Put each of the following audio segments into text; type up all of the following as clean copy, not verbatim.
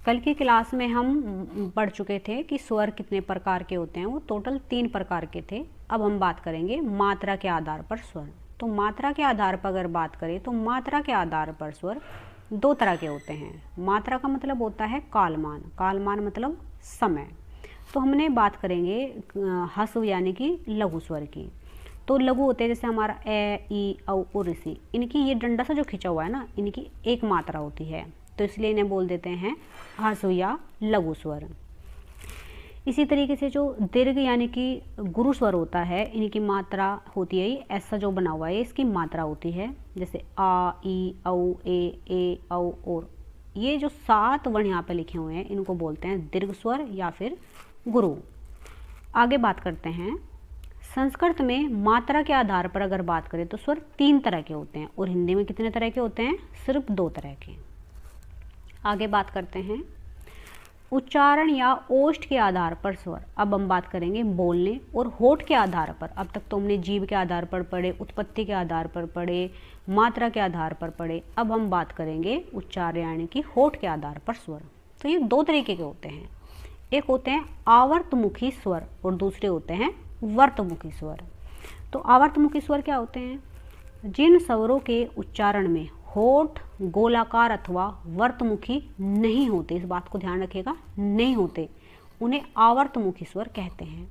कल की क्लास में हम पढ़ चुके थे कि स्वर कितने प्रकार के होते हैं, वो टोटल 3 प्रकार के थे। अब हम बात करेंगे मात्रा के आधार पर स्वर। तो मात्रा के आधार पर अगर बात करें तो मात्रा के आधार पर स्वर 2 तरह के होते हैं। मात्रा का मतलब होता है कालमान, कालमान मतलब समय। तो हमने बात करेंगे ह्रस्व यानी कि लघु स्वर की। तो लघु होते हैं जैसे हमारा ए, ई, औ और ऋषि, इनकी ये डंडा सा जो खिंचा हुआ है ना, इनकी एक मात्रा होती है, तो इसलिए इन्हें बोल देते हैं ह्रस्व या लघु स्वर। इसी तरीके से जो दीर्घ यानी कि गुरु स्वर होता है, इनकी मात्रा होती है, ऐसा जो बना हुआ है इसकी मात्रा होती है, जैसे आ, ई, औ, ए, औ और। ये जो 7 वर्ण यहाँ पे लिखे हुए हैं इनको बोलते हैं दीर्घ स्वर या फिर गुरु। आगे बात करते हैं, संस्कृत में मात्रा के आधार पर अगर बात करें तो स्वर 3 तरह के होते हैं, और हिंदी में कितने तरह के होते हैं? सिर्फ 2 तरह के। आगे बात करते हैं उच्चारण या ओष्ठ के आधार पर स्वर। अब हम बात करेंगे बोलने और होठ के आधार पर। अब तक तो हमने जीभ के आधार पर पढ़े, उत्पत्ति के आधार पर पढ़े, मात्रा के आधार पर पढ़े। अब हम बात करेंगे उच्चारण यानी कि होठ के आधार पर स्वर। तो ये 2 तरीके के होते हैं, एक होते हैं आवर्तमुखी स्वर और दूसरे होते हैं वर्तमुखी स्वर। तो आवर्तमुखी स्वर क्या होते हैं? जिन स्वरों के उच्चारण में होठ गोलाकार अथवा वर्तमुखी नहीं होते, इस बात को ध्यान रखिएगा, नहीं होते, उन्हें आवर्तमुखी स्वर कहते हैं।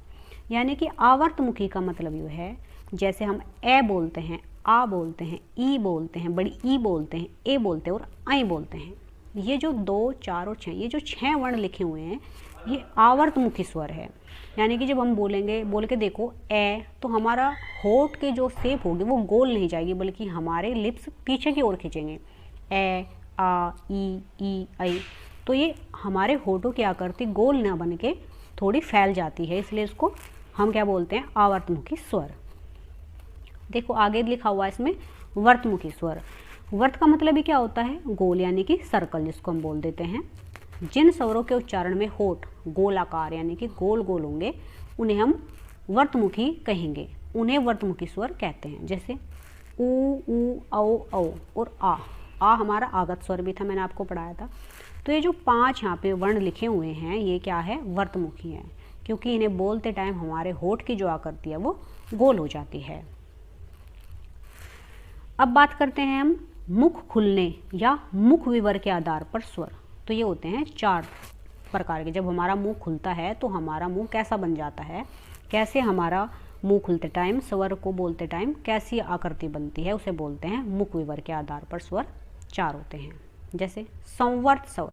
यानी कि आवर्तमुखी का मतलब ये है, जैसे हम ए बोलते हैं, आ बोलते हैं, ई बोलते हैं, बड़ी ई बोलते हैं, ए बोलते हैं और आई बोलते हैं। ये जो 2, 4 और 6, ये जो 6 वर्ण लिखे हुए हैं ये आवर्तमुखी स्वर है। यानी कि जब हम बोलेंगे, बोल के देखो ए, तो हमारा होठ के जो शेप होगी वो गोल नहीं जाएगी, बल्कि हमारे लिप्स पीछे की ओर खींचेंगे। ए, आ, ई, आई। तो ये हमारे होठों की आकृति गोल ना बन के थोड़ी फैल जाती है, इसलिए इसको हम क्या बोलते हैं? आवर्तमुखी स्वर। देखो आगे लिखा हुआ है इसमें वर्तमुखी स्वर। वर्त का मतलब ही क्या होता है? गोल यानी कि सर्कल, जिसको हम बोल देते हैं। जिन स्वरों के उच्चारण में होठ गोलाकार यानी कि गोल गोल होंगे उन्हें हम वर्तमुखी कहेंगे, उन्हें वर्तमुखी स्वर कहते हैं। जैसे ऊ, औ और आ हमारा आगत स्वर भी था, मैंने आपको पढ़ाया था। तो ये जो 5 यहाँ पे वर्ण लिखे हुए हैं ये क्या है? वर्तमुखी है, क्योंकि इन्हें बोलते टाइम हमारे होठ की जो आकृति है वो गोल हो जाती है। अब बात करते हैं हम मुख खुलने या मुख विवर के आधार पर स्वर। तो ये होते हैं 4 प्रकार के। जब हमारा मुंह खुलता है तो हमारा मुंह कैसा बन जाता है, कैसे हमारा मुंह खुलते टाइम, स्वर को बोलते टाइम कैसी आकृति बनती है, उसे बोलते हैं मुख विवर के आधार पर स्वर 4 होते हैं। जैसे संवर्त स्वर।